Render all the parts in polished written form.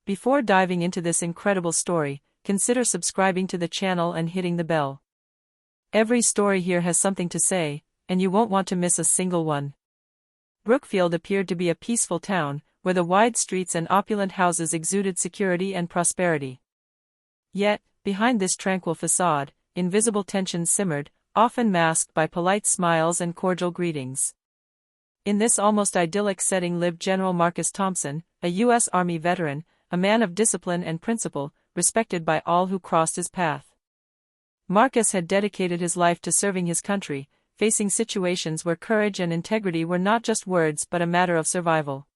Before diving into this incredible story, consider subscribing to the channel and hitting the bell. Every story here has something to say, and you won't want to miss a single one. Brookfield appeared to be a peaceful town, where the wide streets and opulent houses exuded security and prosperity. Yet, behind this tranquil facade, invisible tensions simmered, often masked by polite smiles and cordial greetings. In this almost idyllic setting lived General Marcus Thompson, a U.S. Army veteran, a man of discipline and principle, respected by all who crossed his path. Marcus had dedicated his life to serving his country, facing situations where courage and integrity were not just words but a matter of survival.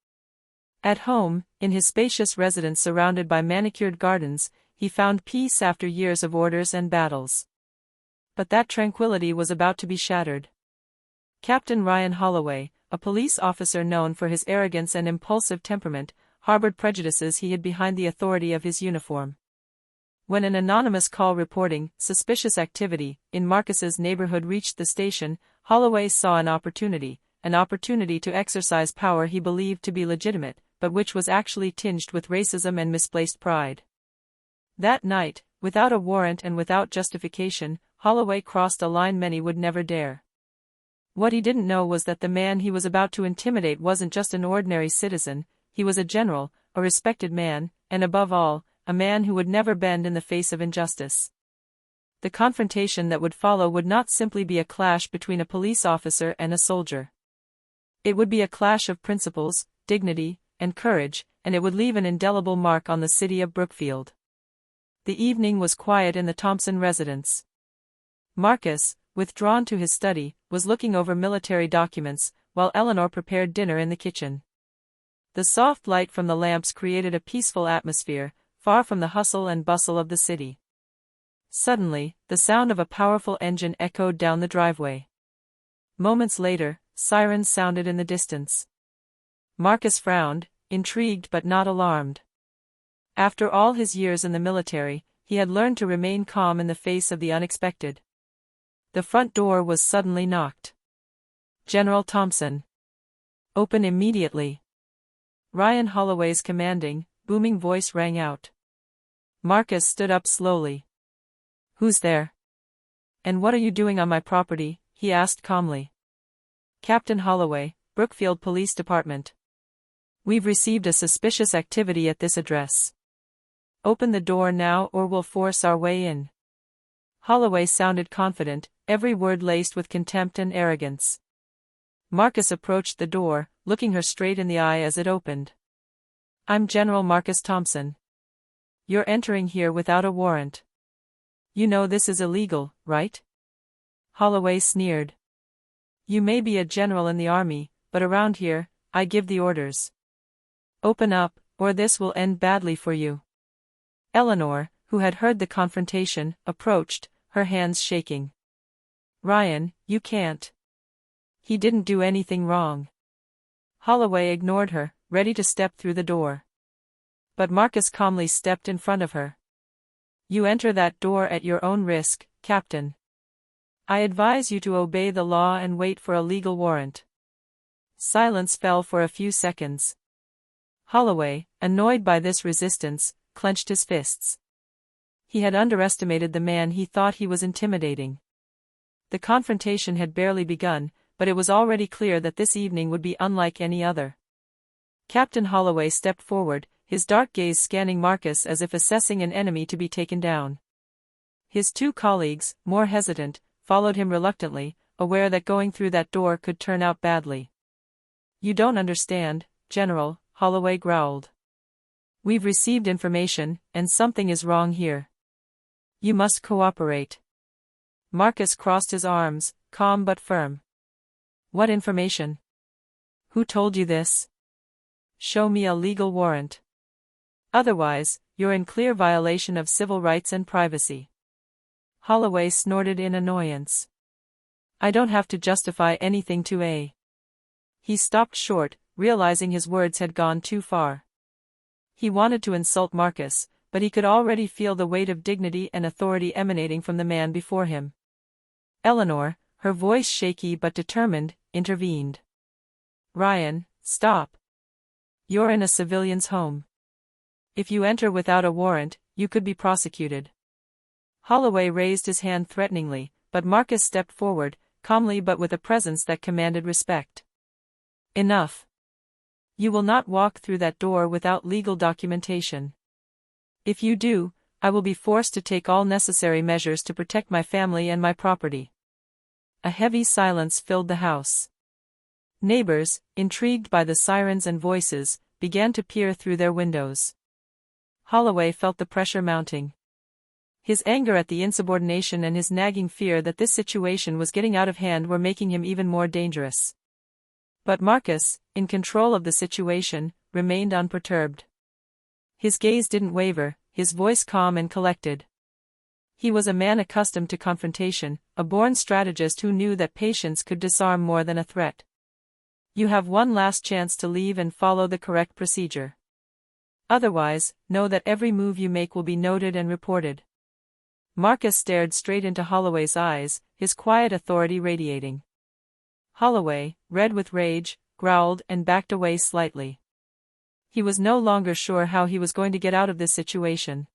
At home, in his spacious residence surrounded by manicured gardens, he found peace after years of orders and battles. But that tranquility was about to be shattered. Captain Ryan Holloway, a police officer known for his arrogance and impulsive temperament, harbored prejudices he hid behind the authority of his uniform. When an anonymous call reporting suspicious activity in Marcus's neighborhood reached the station, Holloway saw an opportunity to exercise power he believed to be legitimate, but which was actually tinged with racism and misplaced pride. That night, without a warrant and without justification, Holloway crossed a line many would never dare. What he didn't know was that the man he was about to intimidate wasn't just an ordinary citizen, he was a general, a respected man, and above all, a man who would never bend in the face of injustice. The confrontation that would follow would not simply be a clash between a police officer and a soldier. It would be a clash of principles, dignity, and courage, and it would leave an indelible mark on the city of Brookfield. The evening was quiet in the Thompson residence. Marcus, withdrawn to his study, was looking over military documents, while Eleanor prepared dinner in the kitchen. The soft light from the lamps created a peaceful atmosphere, far from the hustle and bustle of the city. Suddenly, the sound of a powerful engine echoed down the driveway. Moments later, sirens sounded in the distance. Marcus frowned, intrigued but not alarmed. After all his years in the military, he had learned to remain calm in the face of the unexpected. The front door was suddenly knocked. "General Thompson." "Open immediately." Ryan Holloway's commanding, booming voice rang out. Marcus stood up slowly. "Who's there? And what are you doing on my property?" he asked calmly. "Captain Holloway, Brookfield Police Department. We've received a suspicious activity at this address. Open the door now or we'll force our way in." Holloway sounded confident, every word laced with contempt and arrogance. Marcus approached the door, looking her straight in the eye as it opened. "I'm General Marcus Thompson. You're entering here without a warrant. You know this is illegal, right?" Holloway sneered. "You may be a general in the army, but around here, I give the orders. Open up, or this will end badly for you." Eleanor, who had heard the confrontation, approached, her hands shaking. "Ryan, you can't. He didn't do anything wrong." Holloway ignored her, ready to step through the door. But Marcus calmly stepped in front of her. "You enter that door at your own risk, Captain. I advise you to obey the law and wait for a legal warrant." Silence fell for a few seconds. Holloway, annoyed by this resistance, clenched his fists. He had underestimated the man he thought he was intimidating. The confrontation had barely begun, but it was already clear that this evening would be unlike any other. Captain Holloway stepped forward, his dark gaze scanning Marcus as if assessing an enemy to be taken down. His two colleagues, more hesitant, followed him reluctantly, aware that going through that door could turn out badly. "You don't understand, General," Holloway growled. "We've received information, and something is wrong here. You must cooperate." Marcus crossed his arms, calm but firm. "What information? Who told you this? Show me a legal warrant. Otherwise, you're in clear violation of civil rights and privacy." Holloway snorted in annoyance. "I don't have to justify anything to a..." He stopped short, realizing his words had gone too far. He wanted to insult Marcus, but he could already feel the weight of dignity and authority emanating from the man before him. Eleanor, her voice shaky but determined, intervened. "Ryan, stop. You're in a civilian's home. If you enter without a warrant, you could be prosecuted. Holloway raised his hand threateningly, but Marcus stepped forward, calmly but with a presence that commanded respect. Enough. You will not walk through that door without legal documentation. If you do, I will be forced to take all necessary measures to protect my family and my property. A heavy silence filled the house. Neighbors, intrigued by the sirens and voices, began to peer through their windows. Holloway felt the pressure mounting. His anger at the insubordination and his nagging fear that this situation was getting out of hand were making him even more dangerous. But Marcus, in control of the situation, remained unperturbed. His gaze didn't waver, his voice calm and collected. He was a man accustomed to confrontation, a born strategist who knew that patience could disarm more than a threat. You have one last chance to leave and follow the correct procedure. Otherwise, know that every move you make will be noted and reported. Marcus stared straight into Holloway's eyes, his quiet authority radiating. Holloway, red with rage, growled and backed away slightly. He was no longer sure how he was going to get out of this situation.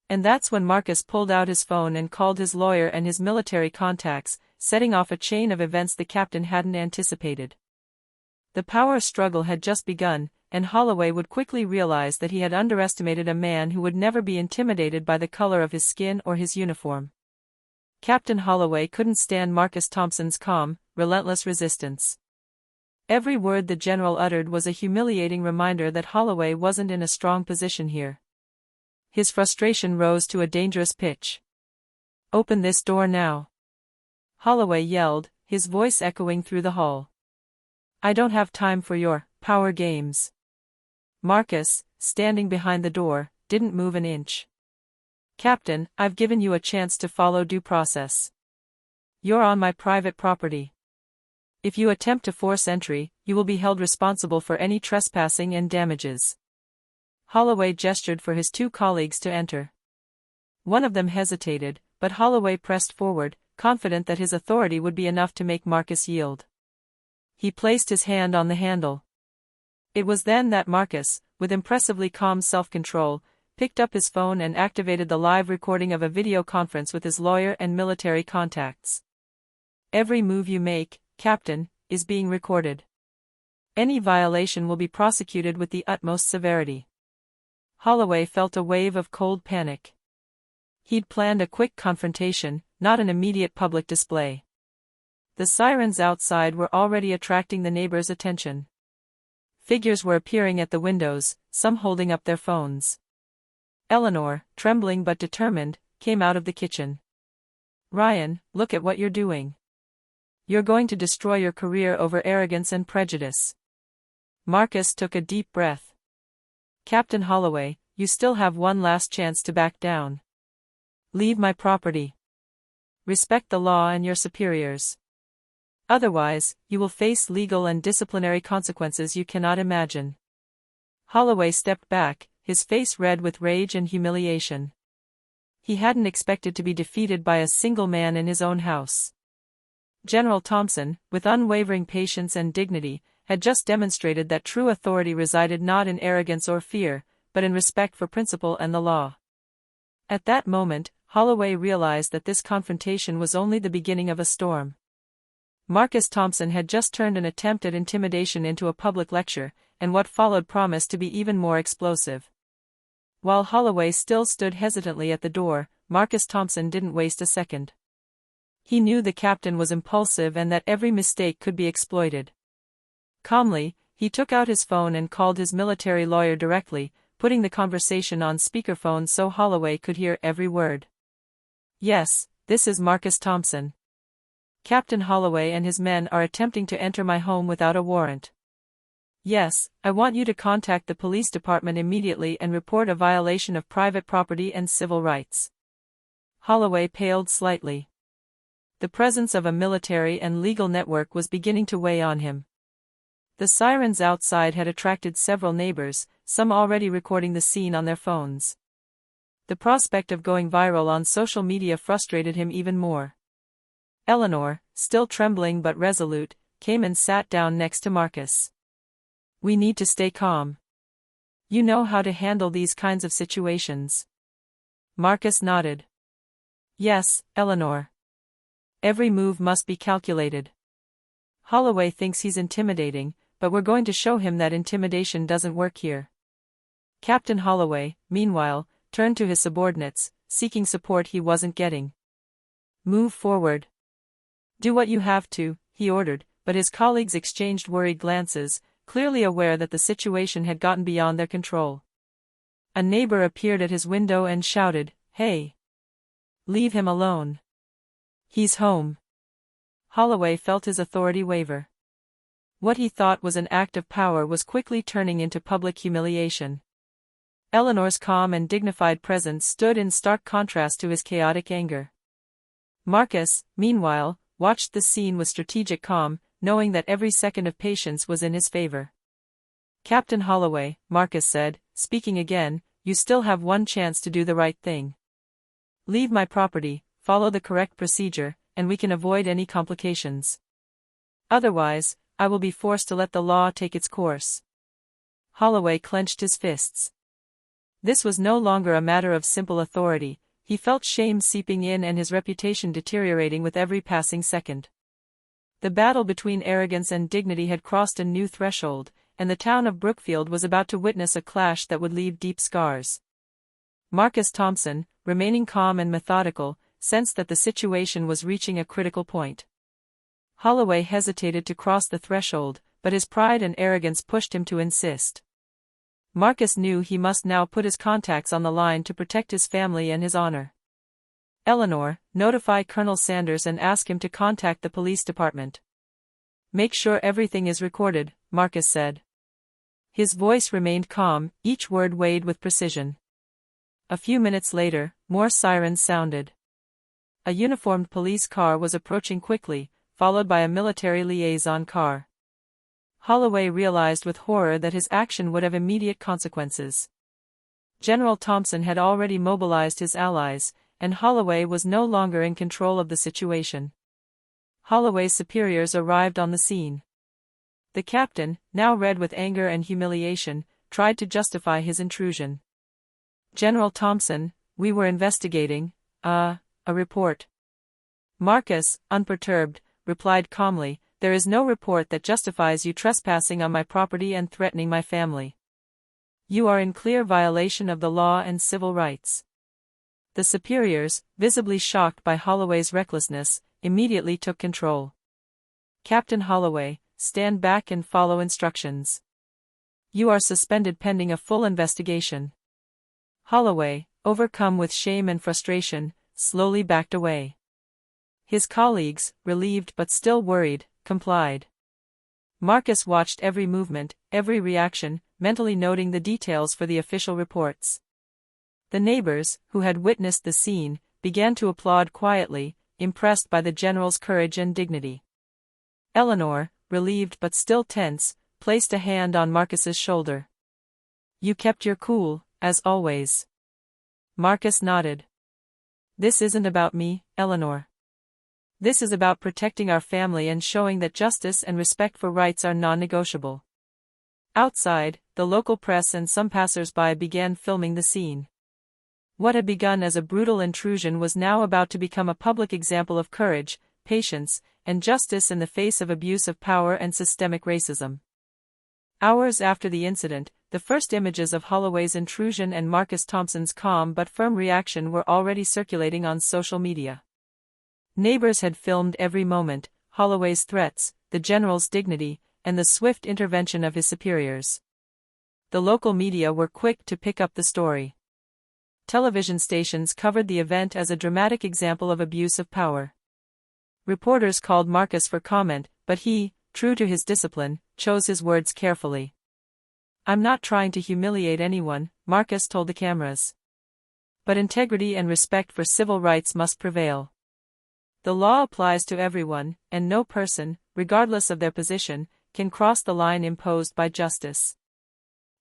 And that's when Marcus pulled out his phone and called his lawyer and his military contacts, setting off a chain of events the captain hadn't anticipated. The power struggle had just begun, and Holloway would quickly realize that he had underestimated a man who would never be intimidated by the color of his skin or his uniform. Captain Holloway couldn't stand Marcus Thompson's calm, relentless resistance. Every word the general uttered was a humiliating reminder that Holloway wasn't in a strong position here. His frustration rose to a dangerous pitch. "Open this door now," Holloway yelled, his voice echoing through the hall. "I don't have time for your power games." Marcus, standing behind the door, didn't move an inch. "Captain, I've given you a chance to follow due process. You're on my private property. If you attempt to force entry, you will be held responsible for any trespassing and damages." Holloway gestured for his two colleagues to enter. One of them hesitated, but Holloway pressed forward, confident that his authority would be enough to make Marcus yield. He placed his hand on the handle. It was then that Marcus, with impressively calm self-control, picked up his phone and activated the live recording of a video conference with his lawyer and military contacts. "Every move you make, Captain, is being recorded. Any violation will be prosecuted with the utmost severity." Holloway felt a wave of cold panic. He'd planned a quick confrontation, not an immediate public display. The sirens outside were already attracting the neighbors' attention. Figures were appearing at the windows, some holding up their phones. Eleanor, trembling but determined, came out of the kitchen. "Ryan, look at what you're doing. You're going to destroy your career over arrogance and prejudice." Marcus took a deep breath. "Captain Holloway, you still have one last chance to back down. Leave my property. Respect the law and your superiors. Otherwise, you will face legal and disciplinary consequences you cannot imagine." Holloway stepped back, his face red with rage and humiliation. He hadn't expected to be defeated by a single man in his own house. General Thompson, with unwavering patience and dignity, had just demonstrated that true authority resided not in arrogance or fear, but in respect for principle and the law. At that moment, Holloway realized that this confrontation was only the beginning of a storm. Marcus Thompson had just turned an attempt at intimidation into a public lecture, and what followed promised to be even more explosive. While Holloway still stood hesitantly at the door, Marcus Thompson didn't waste a second. He knew the captain was impulsive and that every mistake could be exploited. Calmly, he took out his phone and called his military lawyer directly, putting the conversation on speakerphone so Holloway could hear every word. "Yes, this is Marcus Thompson. Captain Holloway and his men are attempting to enter my home without a warrant. Yes, I want you to contact the police department immediately and report a violation of private property and civil rights." Holloway paled slightly. The presence of a military and legal network was beginning to weigh on him. The sirens outside had attracted several neighbors, some already recording the scene on their phones. The prospect of going viral on social media frustrated him even more. Eleanor, still trembling but resolute, came and sat down next to Marcus. "We need to stay calm. You know how to handle these kinds of situations. Marcus nodded. Yes, Eleanor. Every move must be calculated. Holloway thinks he's intimidating, but we're going to show him that intimidation doesn't work here. Captain Holloway, meanwhile, turned to his subordinates, seeking support he wasn't getting. Move forward. Do what you have to, he ordered, but his colleagues exchanged worried glances, clearly aware that the situation had gotten beyond their control. A neighbor appeared at his window and shouted, "Hey! Leave him alone. He's home." Holloway felt his authority waver. What he thought was an act of power was quickly turning into public humiliation. Eleanor's calm and dignified presence stood in stark contrast to his chaotic anger. Marcus, meanwhile, watched the scene with strategic calm, knowing that every second of patience was in his favor. "Captain Holloway," Marcus said, speaking again, "you still have one chance to do the right thing. Leave my property, follow the correct procedure, and we can avoid any complications. Otherwise, I will be forced to let the law take its course." Holloway clenched his fists. This was no longer a matter of simple authority. He felt shame seeping in and his reputation deteriorating with every passing second. The battle between arrogance and dignity had crossed a new threshold, and the town of Brookfield was about to witness a clash that would leave deep scars. Marcus Thompson, remaining calm and methodical, sensed that the situation was reaching a critical point. Holloway hesitated to cross the threshold, but his pride and arrogance pushed him to insist. Marcus knew he must now put his contacts on the line to protect his family and his honor. "Eleanor, notify Colonel Sanders and ask him to contact the police department. Make sure everything is recorded," Marcus said. His voice remained calm, each word weighed with precision. A few minutes later, more sirens sounded. A uniformed police car was approaching quickly, followed by a military liaison car. Holloway realized with horror that his action would have immediate consequences. General Thompson had already mobilized his allies, and Holloway was no longer in control of the situation. Holloway's superiors arrived on the scene. The captain, now red with anger and humiliation, tried to justify his intrusion. "General Thompson, we were investigating a report." Marcus, unperturbed, replied calmly, "There is no report that justifies you trespassing on my property and threatening my family. You are in clear violation of the law and civil rights." The superiors, visibly shocked by Holloway's recklessness, immediately took control. "Captain Holloway, stand back and follow instructions. You are suspended pending a full investigation." Holloway, overcome with shame and frustration, slowly backed away. His colleagues, relieved but still worried, complied. Marcus watched every movement, every reaction, mentally noting the details for the official reports. The neighbors, who had witnessed the scene, began to applaud quietly, impressed by the general's courage and dignity. Eleanor, relieved but still tense, placed a hand on Marcus's shoulder. "You kept your cool, as always." Marcus nodded. "This isn't about me, Eleanor. This is about protecting our family and showing that justice and respect for rights are non-negotiable." Outside, the local press and some passers-by began filming the scene. What had begun as a brutal intrusion was now about to become a public example of courage, patience, and justice in the face of abuse of power and systemic racism. Hours after the incident, the first images of Holloway's intrusion and Marcus Thompson's calm but firm reaction were already circulating on social media. Neighbors had filmed every moment, Holloway's threats, the general's dignity, and the swift intervention of his superiors. The local media were quick to pick up the story. Television stations covered the event as a dramatic example of abuse of power. Reporters called Marcus for comment, but he, true to his discipline, chose his words carefully. "I'm not trying to humiliate anyone," Marcus told the cameras. "But integrity and respect for civil rights must prevail. The law applies to everyone, and no person, regardless of their position, can cross the line imposed by justice."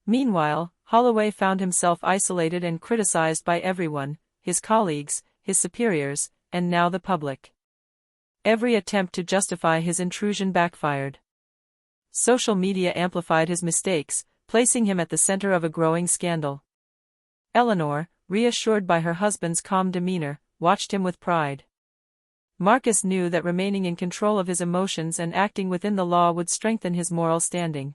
Meanwhile, Holloway found himself isolated and criticized by everyone, his colleagues, his superiors, and now the public. Every attempt to justify his intrusion backfired. Social media amplified his mistakes, placing him at the center of a growing scandal. Eleanor, reassured by her husband's calm demeanor, watched him with pride. Marcus knew that remaining in control of his emotions and acting within the law would strengthen his moral standing.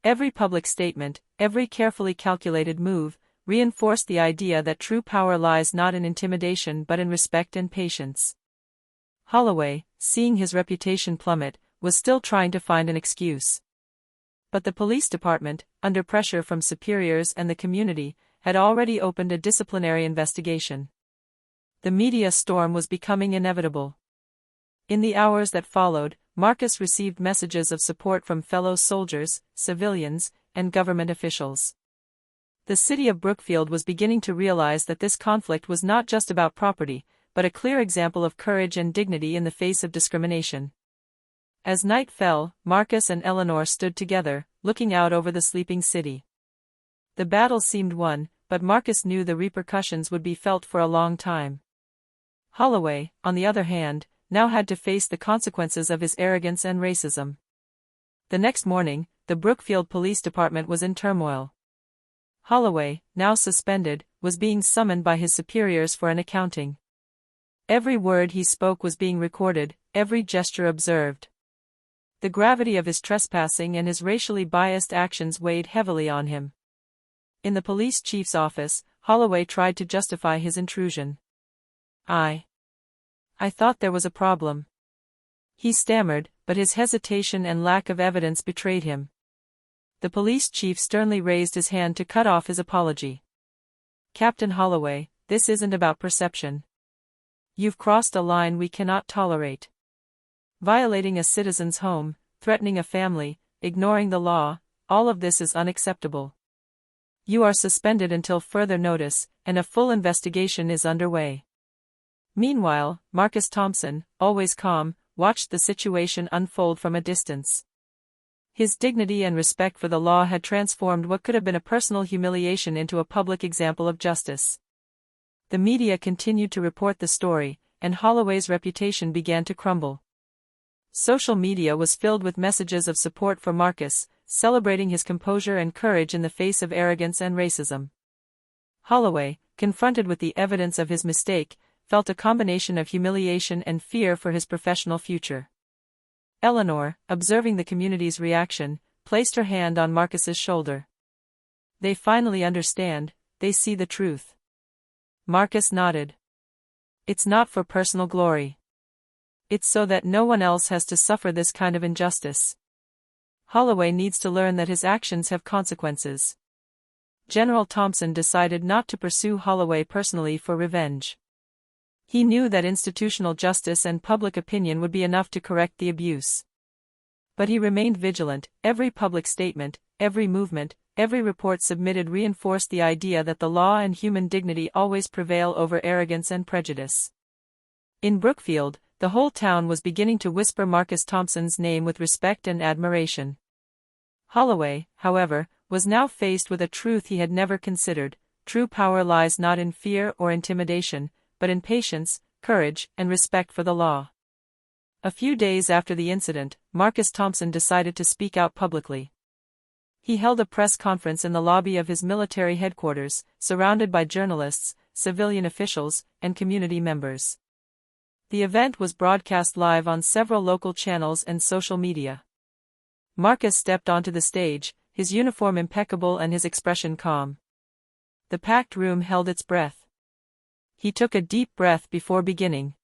Every public statement, every carefully calculated move, reinforced the idea that true power lies not in intimidation but in respect and patience. Holloway, seeing his reputation plummet, was still trying to find an excuse. But the police department, under pressure from superiors and the community, had already opened a disciplinary investigation. The media storm was becoming inevitable. In the hours that followed, Marcus received messages of support from fellow soldiers, civilians, and government officials. The city of Brookfield was beginning to realize that this conflict was not just about property, but a clear example of courage and dignity in the face of discrimination. As night fell, Marcus and Eleanor stood together, looking out over the sleeping city. The battle seemed won, but Marcus knew the repercussions would be felt for a long time. Holloway, on the other hand, now had to face the consequences of his arrogance and racism. The next morning, the Brookfield Police Department was in turmoil. Holloway, now suspended, was being summoned by his superiors for an accounting. Every word he spoke was being recorded, every gesture observed. The gravity of his trespassing and his racially biased actions weighed heavily on him. In the police chief's office, Holloway tried to justify his intrusion. I thought there was a problem. He stammered, but his hesitation and lack of evidence betrayed him. The police chief sternly raised his hand to cut off his apology. Captain Holloway, this isn't about perception. You've crossed a line we cannot tolerate. Violating a citizen's home, threatening a family, ignoring the law, all of this is unacceptable. You are suspended until further notice, and a full investigation is underway. Meanwhile, Marcus Thompson, always calm, watched the situation unfold from a distance. His dignity and respect for the law had transformed what could have been a personal humiliation into a public example of justice. The media continued to report the story, and Holloway's reputation began to crumble. Social media was filled with messages of support for Marcus, celebrating his composure and courage in the face of arrogance and racism. Holloway, confronted with the evidence of his mistake, felt a combination of humiliation and fear for his professional future. Eleanor, observing the community's reaction, placed her hand on Marcus's shoulder. They finally understand, they see the truth. Marcus nodded. It's not for personal glory. It's so that no one else has to suffer this kind of injustice. Holloway needs to learn that his actions have consequences. General Thompson decided not to pursue Holloway personally for revenge. He knew that institutional justice and public opinion would be enough to correct the abuse. But he remained vigilant. Every public statement, every movement, every report submitted reinforced the idea that the law and human dignity always prevail over arrogance and prejudice. In Brookfield, the whole town was beginning to whisper Marcus Thompson's name with respect and admiration. Holloway, however, was now faced with a truth he had never considered: true power lies not in fear or intimidation, but in patience, courage, and respect for the law. A few days after the incident, Marcus Thompson decided to speak out publicly. He held a press conference in the lobby of his military headquarters, surrounded by journalists, civilian officials, and community members. The event was broadcast live on several local channels and social media. Marcus stepped onto the stage, his uniform impeccable and his expression calm. The packed room held its breath. He took a deep breath before beginning.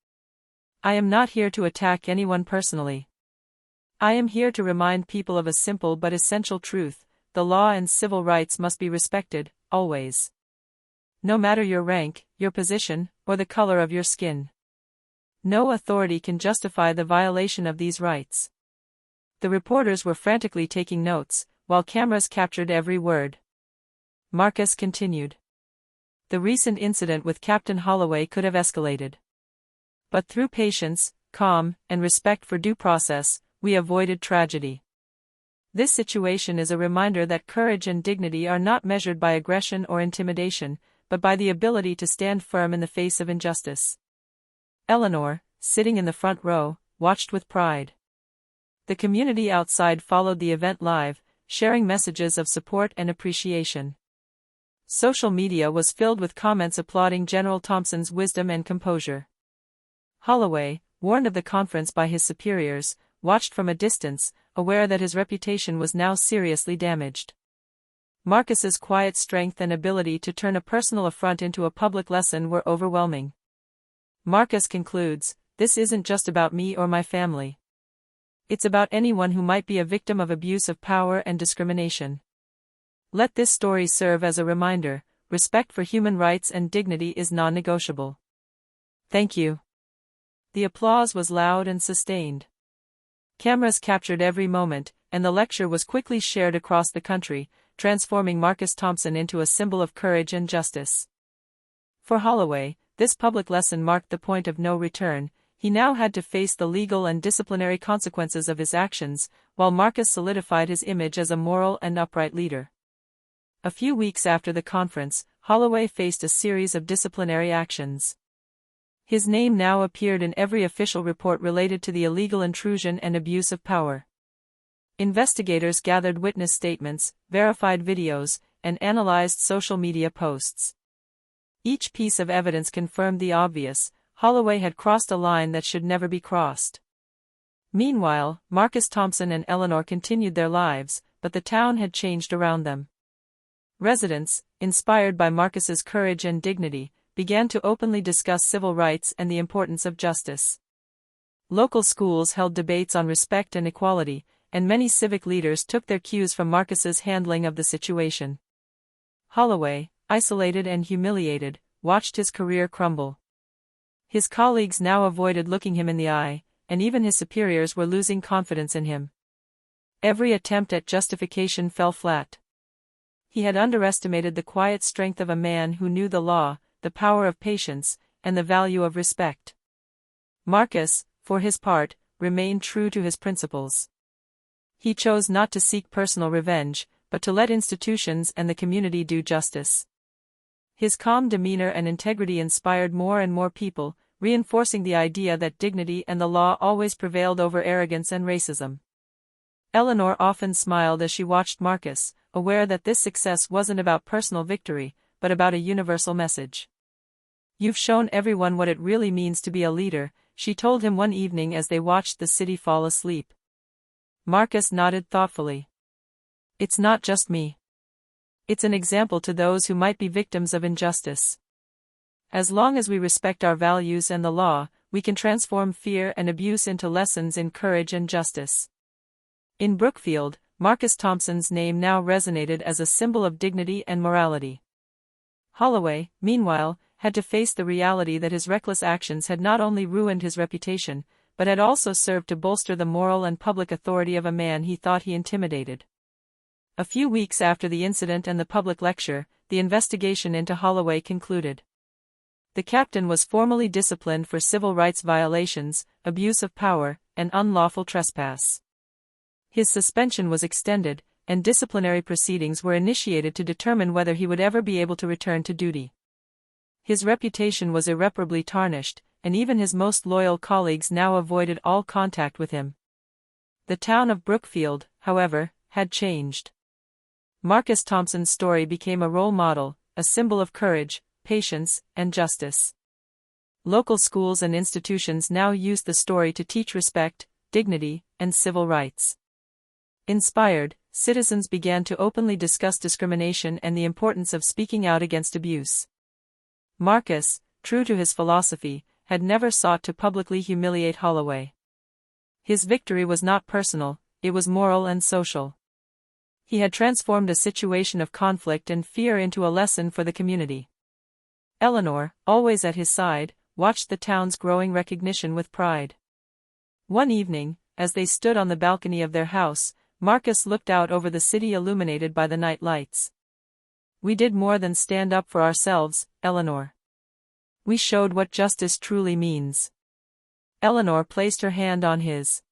I am not here to attack anyone personally. I am here to remind people of a simple but essential truth: the law and civil rights must be respected, always. No matter your rank, your position, or the color of your skin. No authority can justify the violation of these rights. The reporters were frantically taking notes, while cameras captured every word. Marcus continued. The recent incident with Captain Holloway could have escalated. But through patience, calm, and respect for due process, we avoided tragedy. This situation is a reminder that courage and dignity are not measured by aggression or intimidation, but by the ability to stand firm in the face of injustice. Eleanor, sitting in the front row, watched with pride. The community outside followed the event live, sharing messages of support and appreciation. Social media was filled with comments applauding General Thompson's wisdom and composure. Holloway, warned of the conference by his superiors, watched from a distance, aware that his reputation was now seriously damaged. Marcus's quiet strength and ability to turn a personal affront into a public lesson were overwhelming. Marcus concludes, "This isn't just about me or my family. It's about anyone who might be a victim of abuse of power and discrimination. Let this story serve as a reminder, respect for human rights and dignity is non-negotiable." Thank you. The applause was loud and sustained. Cameras captured every moment, and the lecture was quickly shared across the country, transforming Marcus Thompson into a symbol of courage and justice. For Holloway, this public lesson marked the point of no return. He now had to face the legal and disciplinary consequences of his actions, while Marcus solidified his image as a moral and upright leader. A few weeks after the conference, Holloway faced a series of disciplinary actions. His name now appeared in every official report related to the illegal intrusion and abuse of power. Investigators gathered witness statements, verified videos, and analyzed social media posts. Each piece of evidence confirmed the obvious: Holloway had crossed a line that should never be crossed. Meanwhile, Marcus Thompson and Eleanor continued their lives, but the town had changed around them. Residents, inspired by Marcus's courage and dignity, began to openly discuss civil rights and the importance of justice. Local schools held debates on respect and equality, and many civic leaders took their cues from Marcus's handling of the situation. Holloway, isolated and humiliated, watched his career crumble. His colleagues now avoided looking him in the eye, and even his superiors were losing confidence in him. Every attempt at justification fell flat. He had underestimated the quiet strength of a man who knew the law, the power of patience, and the value of respect. Marcus, for his part, remained true to his principles. He chose not to seek personal revenge, but to let institutions and the community do justice. His calm demeanor and integrity inspired more and more people, reinforcing the idea that dignity and the law always prevailed over arrogance and racism. Eleanor often smiled as she watched Marcus, aware that this success wasn't about personal victory, but about a universal message. "You've shown everyone what it really means to be a leader," she told him one evening as they watched the city fall asleep. Marcus nodded thoughtfully. "It's not just me. It's an example to those who might be victims of injustice. As long as we respect our values and the law, we can transform fear and abuse into lessons in courage and justice." In Brookfield, Marcus Thompson's name now resonated as a symbol of dignity and morality. Holloway, meanwhile, had to face the reality that his reckless actions had not only ruined his reputation, but had also served to bolster the moral and public authority of a man he thought he intimidated. A few weeks after the incident and the public lecture, the investigation into Holloway concluded. The captain was formally disciplined for civil rights violations, abuse of power, and unlawful trespass. His suspension was extended, and disciplinary proceedings were initiated to determine whether he would ever be able to return to duty. His reputation was irreparably tarnished, and even his most loyal colleagues now avoided all contact with him. The town of Brookfield, however, had changed. Marcus Thompson's story became a role model, a symbol of courage, patience, and justice. Local schools and institutions now used the story to teach respect, dignity, and civil rights. Inspired, citizens began to openly discuss discrimination and the importance of speaking out against abuse. Marcus, true to his philosophy, had never sought to publicly humiliate Holloway. His victory was not personal, it was moral and social. He had transformed a situation of conflict and fear into a lesson for the community. Eleanor, always at his side, watched the town's growing recognition with pride. One evening, as they stood on the balcony of their house, Marcus looked out over the city illuminated by the night lights. "We did more than stand up for ourselves, Eleanor. We showed what justice truly means." Eleanor placed her hand on his.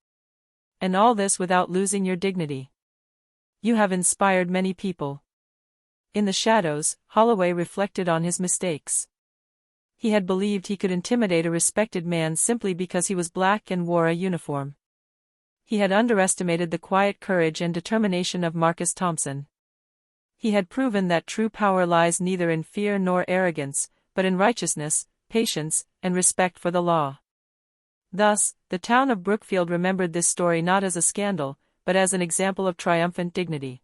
"And all this without losing your dignity. You have inspired many people." In the shadows, Holloway reflected on his mistakes. He had believed he could intimidate a respected man simply because he was black and wore a uniform. He had underestimated the quiet courage and determination of Marcus Thompson. He had proven that true power lies neither in fear nor arrogance, but in righteousness, patience, and respect for the law. Thus, the town of Brookfield remembered this story not as a scandal, but as an example of triumphant dignity.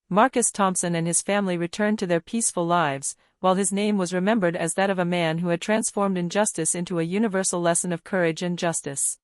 Marcus Thompson and his family returned to their peaceful lives, while his name was remembered as that of a man who had transformed injustice into a universal lesson of courage and justice.